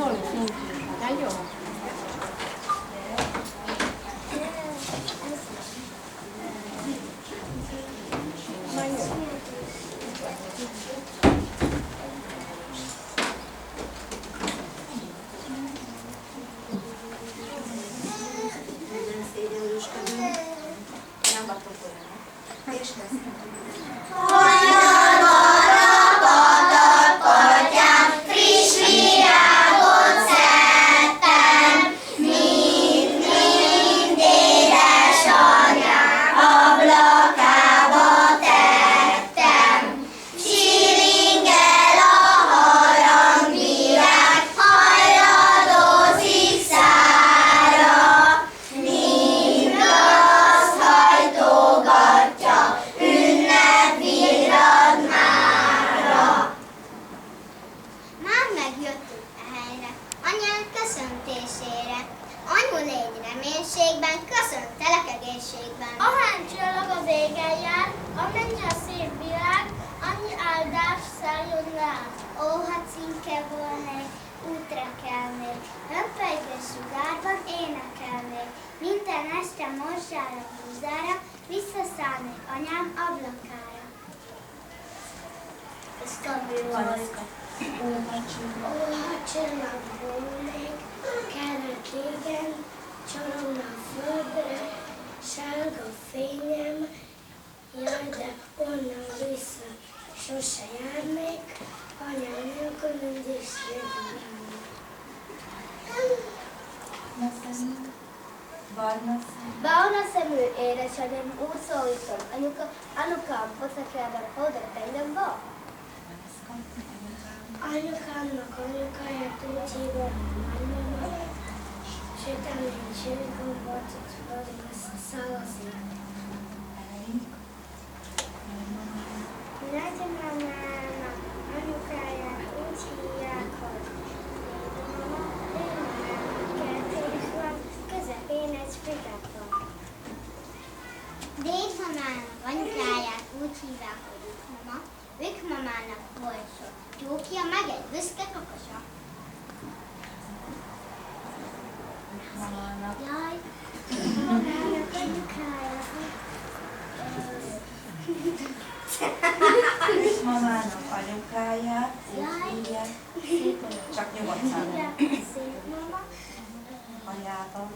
sole finché, taglio. Barna szemű édesanyám, úgy szólítom, anyukám pocakjában hódott engem va? Anyukámnak anyukáját úgy hívott nagymama, sütemény csirgombot, szalazni. Nagymamának anyukáját úgy hívják, hogy dédmama, kertés van, közepén egy spiket van. Dédmamának anyukáját úgy hívják, hogy Ükmama, Ükmamának volt sok tyúkja, meg egy büszke kakosa. Jaj, Mamának anyukáját Mamának anyukáját, úgy hívják, csak nyugodtan. szép mama, Hajában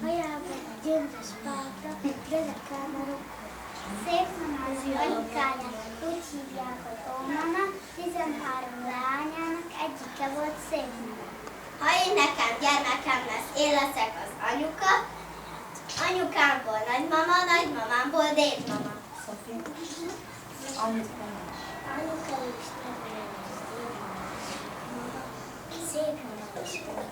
gyöngyös párta, gyerekkámarok. szép mamának anyukáját úgy hívják, hogy Ómama, 13 leányának egyike volt szép mama. Ha én nekem gyermekem lesz, én leszek az anyuka, anyukámból nagymama, nagymamámból dédmama. Sofia, anyuka. Anyuka is nevelés, szép mama is volt.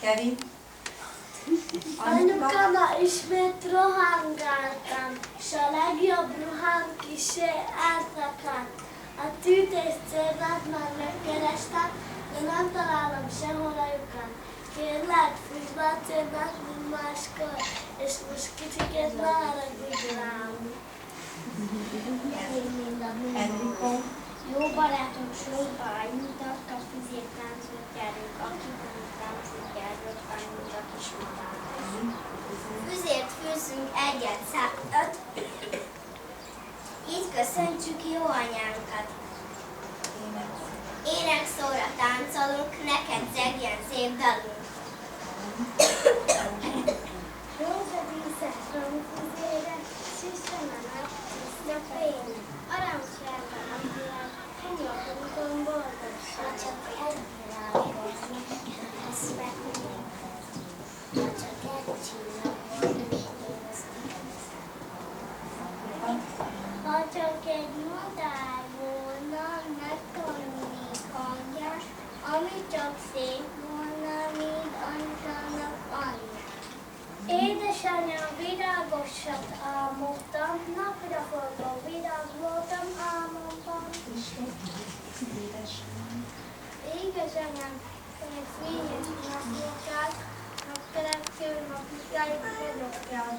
Kevin? Anyukama ismét rohangáltam, s a legjobb ruhám kisé elszakadt. A tűt és cédát már megkerestem, de nem találom sehol a lyukat. Kérlek, fűzd be a cédát, mint máskor, és most kicsikét ne haragudj rám. Enrico? Jó barátom sorba anyutat, a füzét láncolt gyerünk, aki láncolt gyerünk, anyut a kis madár. Füzért főzünk egyet, öt. Így köszöntjük jó anyánkat. Énekszóra táncolunk, neked zegjen szép dalunk. Rózsadíszes romfüzére, süssen a nap, tiszta fény. Arancsárga a világ, homlokon boldogság. Csak elvilágolni, ezt megmondom. Csak egy csillag, nem éreztem. Ha csak egy madár volna, megtanulnék hangját, ami csak szép volna, mint Antának anyja. Édesanyám, virágosat álmodtam, napra forgó virág voltam álmomban. Édesanyám, egy fényes napokát, napkeletkező napikáig bedobjál.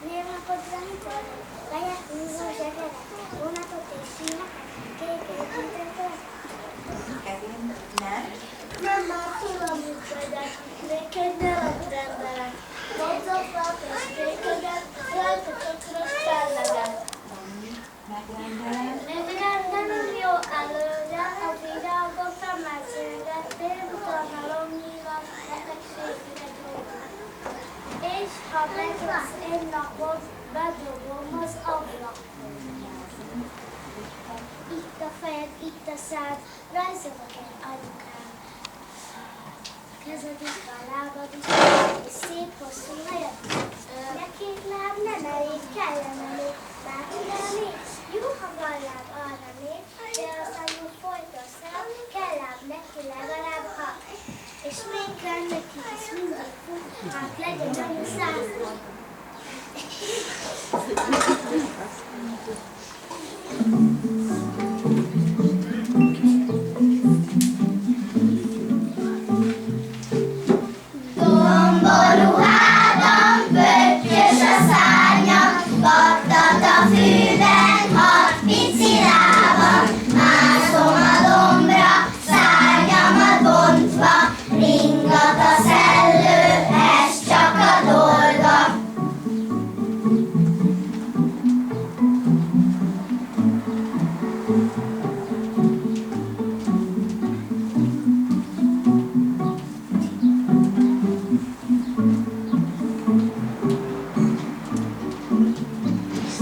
Névnapot amikor lejjebb húzó zseberet, hónapot és színeket, kék-kék-kék-kék. Kevin, nem? Nem már tudom, mit vegyek, neked ne rendelek. Mozzafát és kékedet, rajta csak rösztelleget. Megrendelem. Megrendelem jó előre, a virágokra megszülgettél, utána lomnyilván neked szépre gyógyul. És ha meglasz egy napot, bedobom az ablakon. Itt a fejed, itt a szád, rajzolok egy anyukám. Kezed itt van, lábad itt van, és szép hosszú hajad. De két láb nem elég, kellene még. Bármilyen még, jó, ha van láb arra még, de aztán úgy folytasz el, kell láb neki legalább hat. És még kell neki, és mindig fut, hát legyen annyi 100. Domboruhádam, pöttyös a szárnyam, vaktat a fűben, 6 pici lábam, mászom a dombra, szárnyamat bontva, ringat a szellő, ez csak a dolga.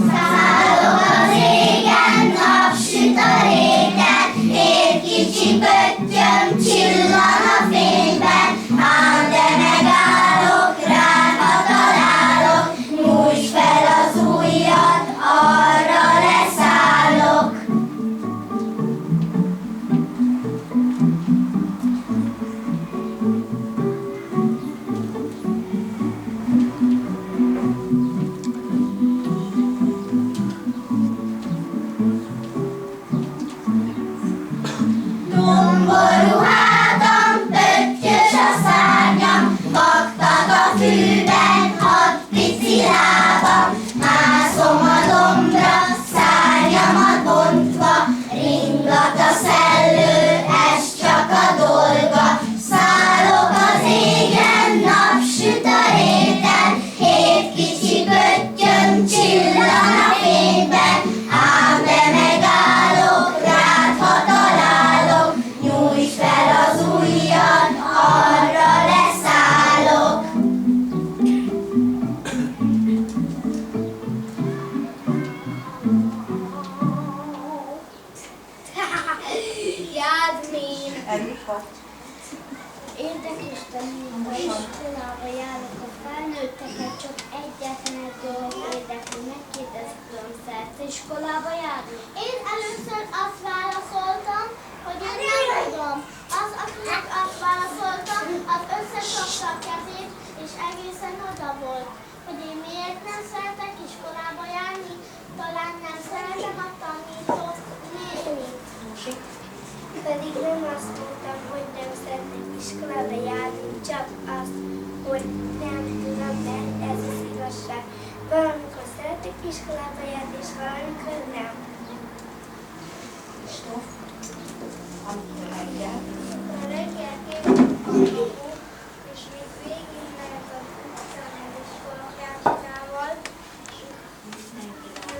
Szállok az égen, napsüt a réten, én kicsi pöttyöm csillan a fényben, ám de megállok, rád ha találok, nyújtsd fel az ujjad, arra leszállok. Domboruhádam, pöttyös a szárnyam, vaktat a fűben, 6 pici lábam, mászom a dombra, szárnyamat bontva, ringat a szellő, ez csak a dolga. Szállok az égen, napsüt a réten, 7 kicsi pöttyöm csillan a fényben, ám de megállok, rád ha találok, nyújtsd fel az ujjad, arra leszállok. Jádmin! Erika. Érdekes tanulni, iskolába járok a felnőtteket, csak egyetlen egy dolog érdekli, megkérdeztem szerte iskolába járni. Én először azt válaszoltam, hogy én nem tudom. Az, akinek azt válaszoltam, az összecsapta a kezét, és egészen oda volt. Hogy én miért nem szeretek iskolába járni, talán nem szeretem a tanítót nézni. Pedig nem azt mondtam, hogy nem szeretnék iskolába járni, csak azt, hogy nem tudom, mert ez az igazság. Valamikor szeretek iskolába járni, és valamikor nem. Stoff. Amikor reggel. A reggel kérdezik a és még végig mehet a utcán iskolásával,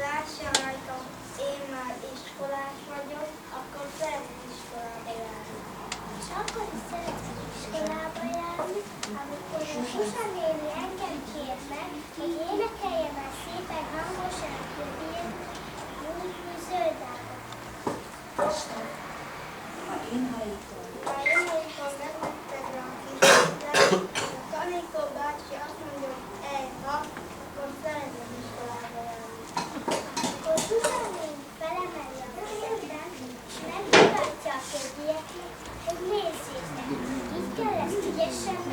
lássa rajtam, én már iskolás vagyok, akkor szeretnék iskolába járni. És akkor is szeretnék iskolába járni, amikor a Susa néni engem kért meg, hogy énekeljem el szépen hangosan, hogy én úgy zöld ágat.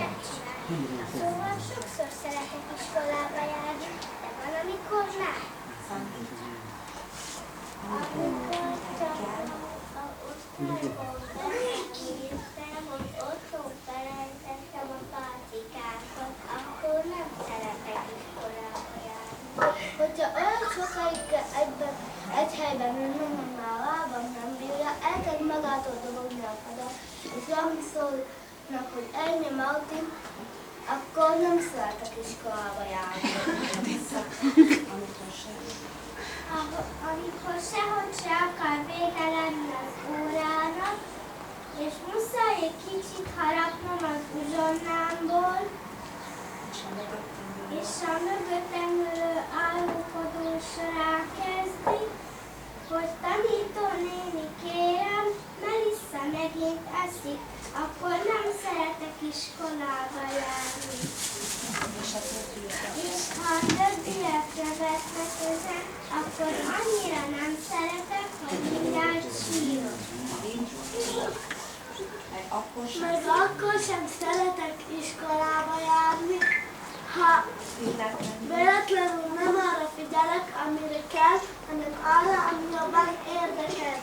megcsinálni. Szóval sokszor szeretek iskolába járni, de van, amikor nem. Amikor csak a osztályból benéztem, hogy otthon felejtettem a pálcikákat, akkor nem szeretek iskolába járni. Hogyha olyan sokáig egy helyben ülnöm, hogy már a lábam nem bírja, elkezd magától dobogni a padat, és valami szólnak, hogy ennyi Martin, akkor nem szeretek iskolába járni. Amikor sehogy se akar vége lenni az órának, és muszáj egy kicsit harapnom az uzsonnámból, és a mögöttem ülő állókodós rákezdi, hogy tanítónéni kérem, Melissa megint eszik, akkor nem szeretek iskolába járni. És ha a többiekre vesznek ezen, akkor annyira nem szeretek, hogy mindjárt sírok. Meg akkor sem szeretek iskolába járni, ha véletlenül nem arra figyelek, amire kell, hanem arra, ami jobban érdekel.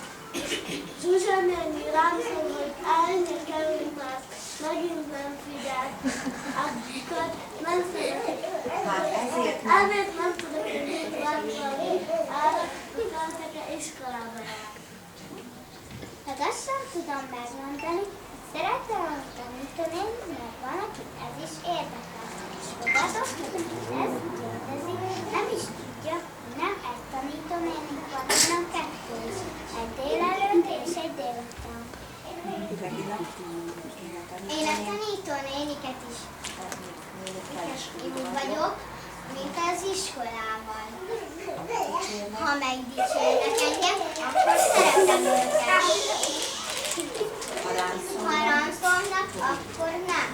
Zsuzsa néni rám szól, hogy elnyi kerül, mert megint nem figyel. Akkor nem szeretek. Ezért nem tudok együtt váltani arra, hogy szeretek-e iskolába járni. Hát azt sem tudom megmondani, hogy szeretem a tanítónéni, mert van, akit ez is érdekel. És fogadok, hogy ez kérdezi, nem is tudja, hogy nem egy tanítónénink van, hanem kettő is. Egy délelőtt és egy délután. Én a tanítónéniket is jó vagyok, mint az iskolával. Ha megdicsérnek engem, akkor szeretem őket. Ha ráncolnak, akkor nem.